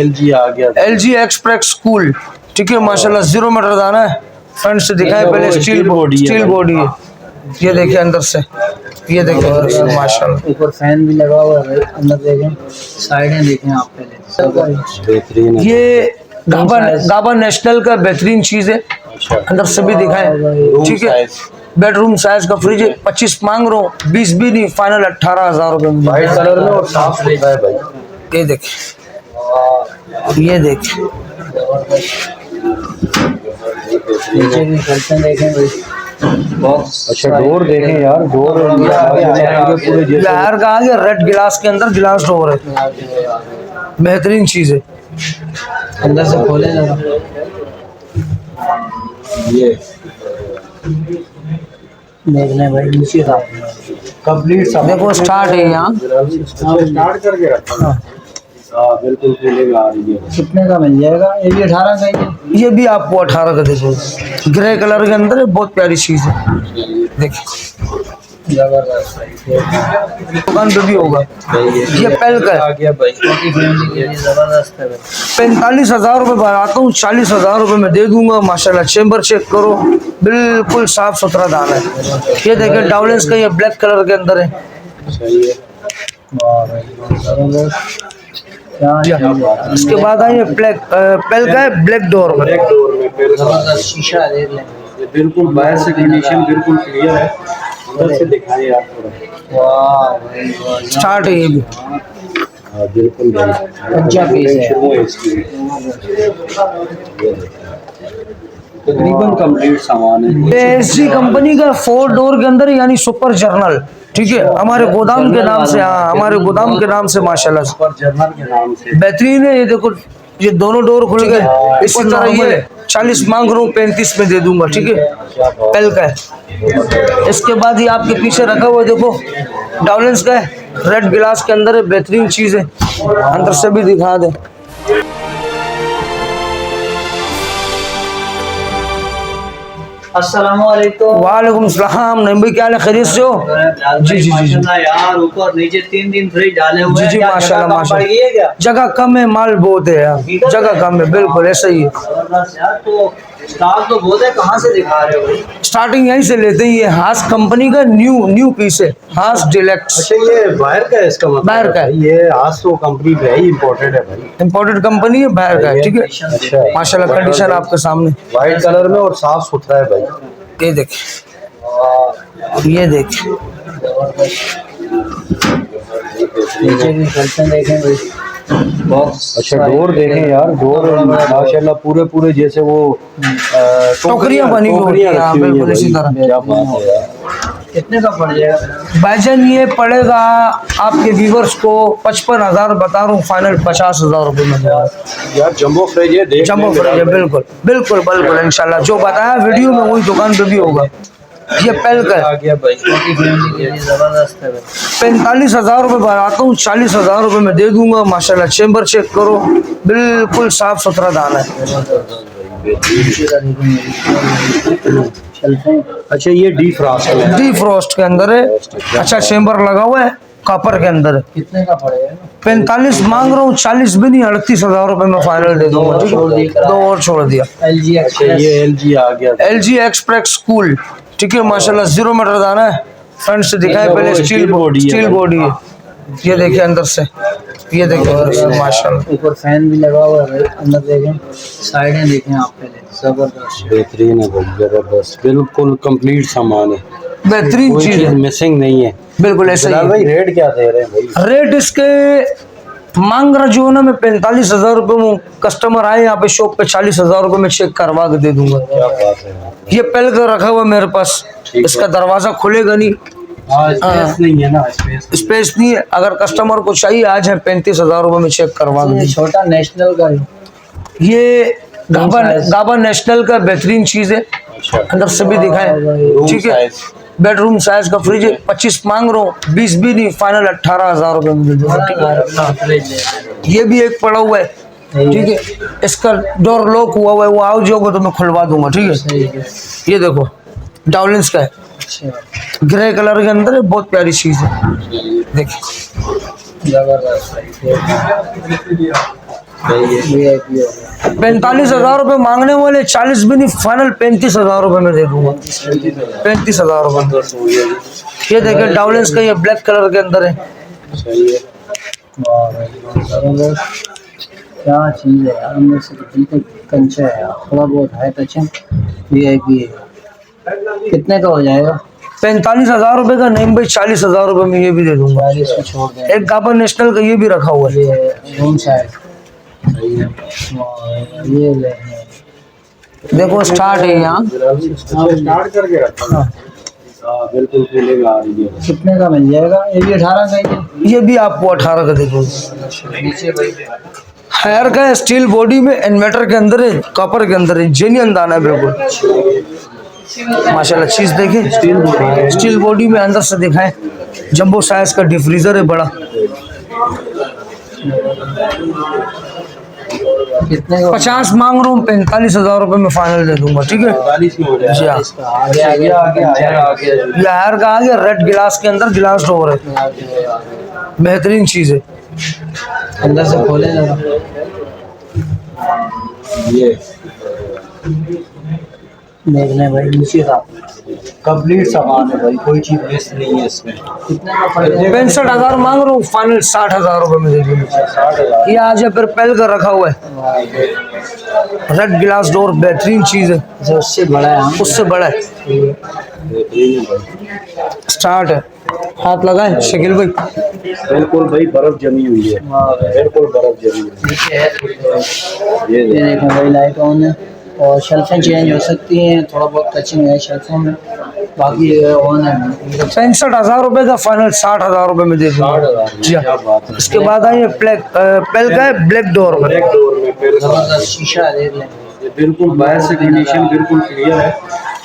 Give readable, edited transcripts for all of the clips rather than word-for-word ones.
LG आ गया, LG express cool, ठीक है माशाल्लाह। 0 मीटर दाना है, फ्रंट से दिखाए पहले स्टील बॉडी है। ये देखिए अंदर से, ये देखिए अंदर से माशाल्लाह। ऊपर फैन भी लगा हुआ है, अंदर देखें, साइडें देखें आप पहले, बेहतरीन। ये गाबा नेशनल का बेहतरीन चीज है, अंदर से भी दिखाए, ठीक है। बेडरूम साइज का फ्रिज है, 25 मांग रहा हूँ, 20 भी नहीं, फाइनल 18,000 रुपए में। व्हाइट कलर में और साफ सुथरा है भाई। ये देखिए, ये देखिए, नीचे भी कर्टन देखें भाई, बॉक्स। अच्छा डोर देखें यार, डोर पूरे यार का आ गया, रेड गिलास के अंदर गिलास डोर है, बेहतरीन चीज है। अंदर से खोले जरा, ये देख लें भाई, नीचे था कंप्लीट सब देखो स्टार्ट है यहाँ, स्टार्ट करके रखा। हाँ बिल्कुल खुलेगा ये। कितने का मिल जाएगा? ये भी 18 का ही है। ये भी आपको 18 का देखो, ग्रे कलर के अंदर है, बहुत प्यारी चीज है। देखिए जबरदस्त, दुकान पे भी होगा। ये पेल का आ गया भाई, जबरदस्त है भाई। 45,000 रुपये बताता हूँ, 40,000 रुपये में दे दूंगा माशाल्लाह। चेम्बर चेक करो, बिल्कुल साफ सुथरा दाना है। ये देखिए डाउलेंस का, ये ब्लैक कलर के अंदर है। सही है। वाह भाई जबरदस्त। इसके बाद आइए ब्लैक पेल का है, ब्लैक डोर में। जबरदस्त शीशा देख लें, ये बिल्कुल बाहर से कंडीशन बिल्कुल क्लियर है, अंदर से दिखाएं आप थोड़ा। वाह भाई वाह। स्टार्ट है ये भी, हाँ बिल्कुल भाई, अच्छा पीस है। शुरू है इसकी। तकरीबन कंप्लीट सामान है। एसजी कंपनी का 4 डोर के अंदर, यानी सुपर जर्नल, ठीक है। हमारे गोदाम के नाम से, हाँ हमारे गोदाम के नाम से माशाल्लाह सुपर जर्नल के नाम से बेहतरीन है। ये देखो, ये दोनों डोर खुल गए। इसी तरह ये 40 मांग रहा हूँ, 35 में दे दूंगा, ठीक है। पेल का है। इसके बाद ये आपके पीछे रखा हुआ देखो, डाउलेंस का है, रेड गिलास के अंदर है, बेहतरीन चीज है। अंदर से भी दिखा दे। अस्सलामुअलैकुम। वालेकुम सलाम। नहीं भाई, क्या हाल है, खैरियत से हो? जी जी जी यार, ऊपर नीचे 3 दिन फ्रिज डाले हुए जी हैं। जी क्या माशाल्लाह जगह कम पड़ गई है क्या? माशाल्लाह। जगह कम है, माल बहुत है यार, जगह कम है, बिल्कुल ऐसा ही है। जबरदस्त यार, तो स्टॉक तो बहुत है, कहाँ से दिखा रहे हो भाई? स्टार्टिंग यहीं से लेते ही है। हास कंपनी का न्यू पीस है, हास डिलेक्स। अच्छा ये बाहर का है, इसका मतलब बाहर का है। ये आज तो कंपनी पे है, इम्पोर्टेड है भाई। इम्पोर्टेड कंपनी है, बाहर का है, ठीक है। अच्छा माशाल्लाह कंडीशन आपके सामने। व्हाइट कलर में और साफ सुथरा है भाई। ये देखिए, ये देखिए, नीचे भी कर्टन देखें भाई, बॉक्स। अच्छा डोर देखें यार, डोर माशाल्लाह पूरे जैसे वो टोकरियां बनी हुई होती हैं, हाँ, बिल्कुल इसी तरह। क्या बात है यार। कितने का पड़ जाएगा? भाईजान ये पड़ेगा आपके व्यूवर्स को 55,000 बता रहा हूँ, फाइनल 50,000 रुपये में। यार जंबो फ्रिज है, देख जम्बो फ्रिज है, बिल्कुल बिल्कुल बिल्कुल इंशाल्लाह जो बताया वीडियो में वही दुकान पे भी होगा। ये पेल का आ है, गया भाई। जबरदस्त है भाई। 45,000 रुपये बताता हूँ, 40,000 रुपये में दे दूंगा माशाल्लाह। चेम्बर चेक करो, बिल्कुल साफ सुथरा दाना है। अच्छा ये डी फ्रास्ट है, डी फ्रोस्ट के अंदर है। अच्छा चेम्बर लगा हुआ है, कॉपर के अंदर है। कितने का पड़ेगा? 45 मांग रहा हूँ, 40 भी नहीं, 38,000 रुपये में फाइनल दे दूंगा, ठीक है। दो और छोड़ दिया। LG अच्छा ये LG आ गया। LG एक्सप्रेस कूल, ठीक है माशाल्लाह। 0 मीटर दाना है, फ्रंट से दिखाए पहले स्टील बॉडी है। ये देखिए अंदर से, ये देखिए अंदर से माशाल्लाह। ऊपर फैन भी लगा हुआ है, अंदर देखें, साइडें देखें आप पहले, जबरदस्त। बेहतरीन है भाई, जबरदस्त, बिल्कुल कंप्लीट सामान है, बेहतरीन कोई चीज चीज है, मिसिंग नहीं है। बिल्कुल ऐसा ही बिलाल है। भाई रेट क्या दे रहे हैं भाई? रेट इसके मांग रहा जो है ना, मैं 45,000 रुपये में, कस्टमर आए यहाँ पे शॉप पे, 40,000 रुपये में चेक करवा के दे दूंगा। क्या बात है यार। ये पहले का रखा हुआ मेरे पास, इसका दरवाजा खुलेगा नहीं, स्पेस नहीं है ना, स्पेस नहीं है। अगर कस्टमर को चाहिए आज है 35,000 रुपये में चेक करवा के। छोटा नेशनल का है। ये गाबा नेशनल का बेहतरीन चीज है, अंदर से भी दिखाए, ठीक है। बेडरूम साइज का फ्रिज है, 25 मांग रहा हूँ, 20 भी नहीं, फाइनल 18,000 रुपये में दे दूंगा, ठीक है। ये भी एक पड़ा हुआ है, ठीक है। इसका डोर लॉक हुआ हुआ है, वो आओ जाओगे तो मैं खुलवा दूंगा, ठीक है। ये देखो डाउलेंस का है, ग्रे कलर के अंदर है, बहुत प्यारी चीज है, देखिए। जबरदस्त। VIP हो गया। 45,000 रुपये मांगने वाले, 40 भी नहीं, फाइनल 35,000 रुपये में दे दूंगा। 35,000 रुपये। ये देखिए डाउलेंस का, ये ब्लैक कलर के अंदर है। वाह भाई, जबरदस्त। क्या चीज़ है यार, अंदर से तो बिल्कुल कंचा है यार, थोड़ा बहुत है टच है। VIP है। कितने का हो जाएगा? 45,000 रुपये का नहीं भाई, 40,000 रुपये में ये भी दे दूंगा। 40 को छोड़ दें। एक गाबर नेशनल का ये भी रखा हुआ है। ये रूम साइड। वाह, ये ले देखो स्टार्ट है यहाँ। स्टार्ट करके रखा। हाँ बिल्कुल खुलेगा ये। कितने का मिल जाएगा? ये भी 18 का ही है। ये भी आपको 18 का दे दूंगा। नीचे भाई हायर का है, स्टील बॉडी में, इन्वर्टर के अंदर है, कॉपर के अंदर है, जेन्युइन दाना है बिल्कुल माशाल्लाह। चीज देखें, स्टील बॉडी में, अंदर से दिखाएं, जंबो साइज का डिफ्रीजर है बड़ा। कितने का? 50 मांग रहा हूँ, 45,000 रुपये में फाइनल दे दूंगा। ठीक है 40 में हो जी हाँ। इसका आगे आगे जाएगा। ये हायर का आ गया, रेड गिलास के अंदर, गिलास डोर है, बेहतरीन चीज है। अंदर से खोले जरा। ये देख लें भाई, नीचे का कंप्लीट सामान है भाई, कोई चीज वेस्ट नहीं है इसमें। कितने का पड़ेगा? 65,000 मांग रहा हूँ, फाइनल 60,000 रुपये में दे दूंगा। 60,000। ये आज फिर पहल का रखा हुआ है, रेड गिलास डोर, बेहतरीन चीज है। अच्छा, उससे बड़ा है। हाँ? उससे बड़ा है। बेहतरीन है भाई। स्टार्ट है, हाथ लगाए शकील भाई। बिल्कुल भाई बर्फ जमी हुई है, बिल्कुल बर्फ जमी हुई नीचे है। है। ये देखो भाई, लाइट ऑन है और शेल्फें चेंज हो सकती हैं, थोड़ा बहुत टचिंग है शेल्फों में, बाकी ऑन है। 65,000 रुपये का फाइनल 60,000 रुपये में दे दूंगा। 60,000 जी हाँ। क्या बात है। इसके बाद आइए पेल का है, ब्लैक डोर में। ब्लैक डोर में फिर जबरदस्त शीशा है, देख लें। ये बिल्कुल बाहर से कंडीशन बिल्कुल क्लियर है,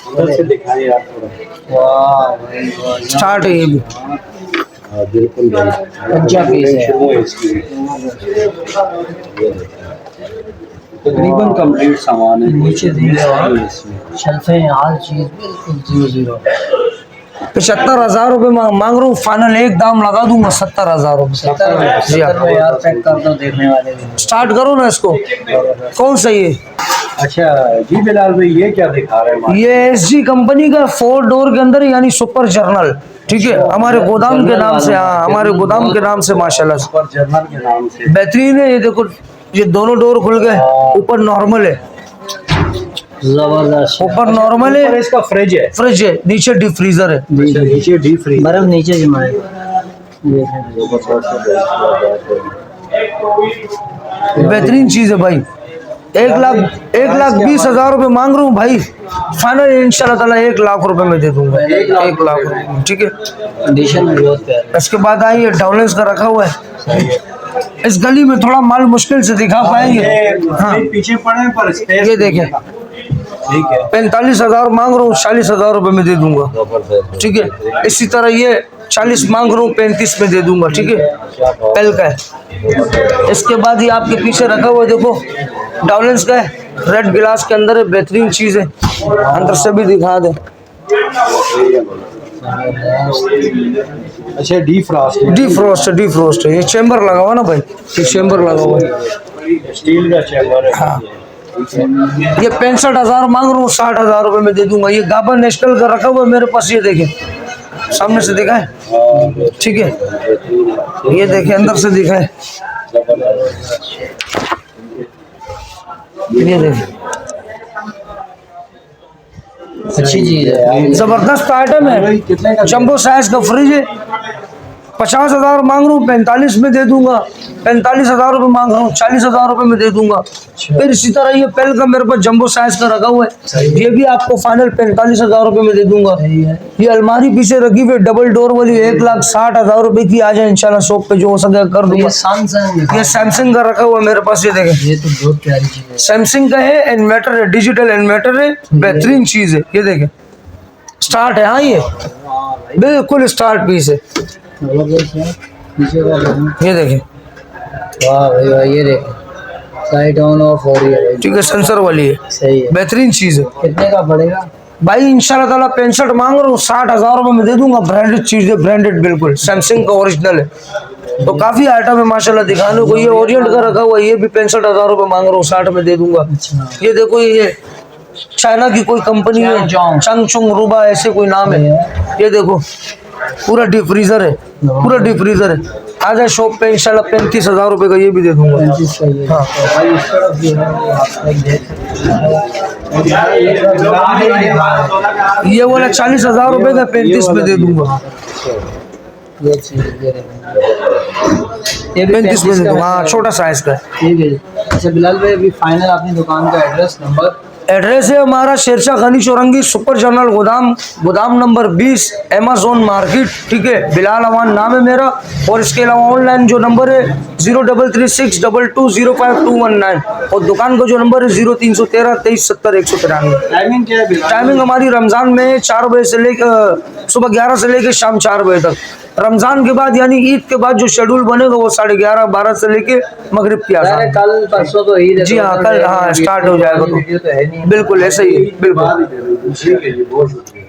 अंदर से दिखाएं यार थोड़ा। वाह भाई वाह, स्टार्ट है ये भी। हाँ बिल्कुल भाई, कच्चा पीस है। शुरू है इसकी। तकरीबन कंप्लीट सामान है। नीचे देख लो आप। इसमें शेल्फें, हर चीज बिल्कुल 0-0। 75,000 रुपये मांग रहा हूँ, फाइनल एक दाम लगा दूंगा 70,000 रुपये। 70 में यार पैक कर दो, देखने वाले भी। स्टार्ट करो ना इसको, कौन सही है? अच्छा जी बिलाल भाई, ये क्या दिखा रहे हैं? ये SG कंपनी का 4 डोर के अंदर, यानी सुपर जर्नल। ठीक है, हमारे गोदाम के नाम से, हाँ हमारे गोदाम के नाम से माशाल्लाह से पर जर्नल के नाम से बेहतरीन है। ये देखो, ये दोनों डोर खुल गए, ऊपर नॉर्मल है, जबरदस्त। ऊपर नॉर्मल ऊपर है, इसका फ्रिज है, फ्रिज है, नीचे डीप फ्रीजर है। अच्छा, नीचे डीप फ्रीज। बर्फ नीचे जमाए। बेहतरीन चीज है भाई। 1,20,000 रुपये मांग रहा हूँ भाई, फाइनल इंशाल्लाह ताला 1 लाख रुपए में दे दूंगा। 1 लाख रुपए में, ठीक है। कंडीशन में बहुत प्यारा। इसके बाद आइए, डाउलेंस का रखा हुआ है। इस गली में थोड़ा माल मुश्किल से दिखा पाएंगे। हाँ पीछे पड़े पर स्पेस ये देखें, ठीक है। 45,000 मांग रहा हूँ, 40,000 रुपये में दे दूंगा। ठीक है, इसी तरह ये 40 मांग रहा हूँ, 35 में दे दूंगा। ठीक है, पेल का है। इसके बाद ये आपके पीछे रखा हुआ है, देखो डाउलेंस का है, रेड गिलास के अंदर है, बेहतरीन चीज है। अंदर से भी दिखा दे। अच्छा डी फ्रॉस्ट है। ये चेम्बर लगा हुआ ना भाई, ये चेम्बर लगा हुआ है, स्टील का चैम्बर है। हाँ। ये 65,000 मांग रहा हूँ, 60,000 रुपये में दे दूंगा। ये गाबर नेशनल का रखा हुआ है मेरे पास, ये देखें, सामने से दिखा है। ठीक है, ये देखें, अंदर से दिखा है, ये देखें, अच्छी चीज है। जबरदस्त आइटम है। जंबो साइज का फ्रिज है। 50,000 मांग रहा हूँ, 45 में दे दूंगा। 45,000 रुपये मांग रहा हूँ, 40,000 रुपये में दे दूंगा। फिर इसी तरह ये पेल का मेरे पास जंबो साइज का रखा हुआ है, ये भी आपको फाइनल 45,000 रुपये में दे दूंगा। ये अलमारी पीछे रखी हुई डबल डोर वाली, 1,60,000 रुपये की। आ जाए इंशाल्लाह शॉप पे, जो हो सके कर दूंगा। ये सैमसंग का रखा हुआ है मेरे पास, ये देखें, ये तो बहुत प्यारी चीज है। सैमसंग का है, इन्वर्टर है, डिजिटल इन्वर्टर है, बेहतरीन चीज है। ये देखें, स्टार्ट है। हाँ ये बिल्कुल स्टार्ट पीस है। ये देखें, वाह भाई वाह, ये देखें, लाइट ऑन ऑफ हो रही है। ठीक है, सेंसर वाली है, सही है। बेहतरीन चीज है कितने का पड़ेगा भाई? इंशाल्लाह ताला 65 मांग रहा हूँ, 60,000 रुपये में दे दूंगा। ब्रांडेड चीज है, ब्रांडेड बिल्कुल, सैमसंग का ओरिजिनल है। तो काफी आइटम है माशाल्लाह दिखाने को। ये ओरिएंट का रखा हुआ है, ये भी 65,000 रुपए मांग रहा हूँ, 60 में दे दूंगा। ये देखो ये चाइना की कोई कंपनी है, चंगचुंग रूबा ऐसे कोई नाम है। ये देखो पूरा डीप फ्रीजर है, पूरा डीप फ्रीजर है। आ जाए शॉप पे इंशाल्लाह 35,000 रुपए का ये भी दे दूंगा। हाँ भाई इस तरफ भी है, आप देख सकते हैं। ये वाला 40,000 रुपए का 35 में दे दूंगा। ये चीज ये भी 35 में दे दूंगा, हाँ छोटा साइज का है। ठीक है जी। अच्छा बिलाल भाई, अभी फाइनल अपनी दुकान का एड्रेस नंबर। एड्रेस है हमारा शेरशाह गनी चौरंगी सुपर जनरल गोदाम, गोदाम नंबर 20, अमेज़न मार्केट। ठीक है, बिलाल अवान नाम है मेरा। और इसके अलावा ऑनलाइन जो नंबर है 033622052119 और दुकान का जो नंबर है 0313 2370 193। टाइमिंग क्या है बिलाल? टाइमिंग हमारी रमजान में 4 बजे से लेकर सुबह 11 से लेकर शाम 4 बजे तक। रमजान के बाद यानी ईद के बाद जो शेड्यूल बनेगा वो 11:30 12 से लेके मगरिब की आजान। कल परसों तो ईद है। जी हाँ, कल हाँ स्टार्ट हो जाएगा। वीडियो तो है नहीं। बिल्कुल ऐसे ही है, बिल्कुल। ठीक है जी, बहुत शुक्रिया।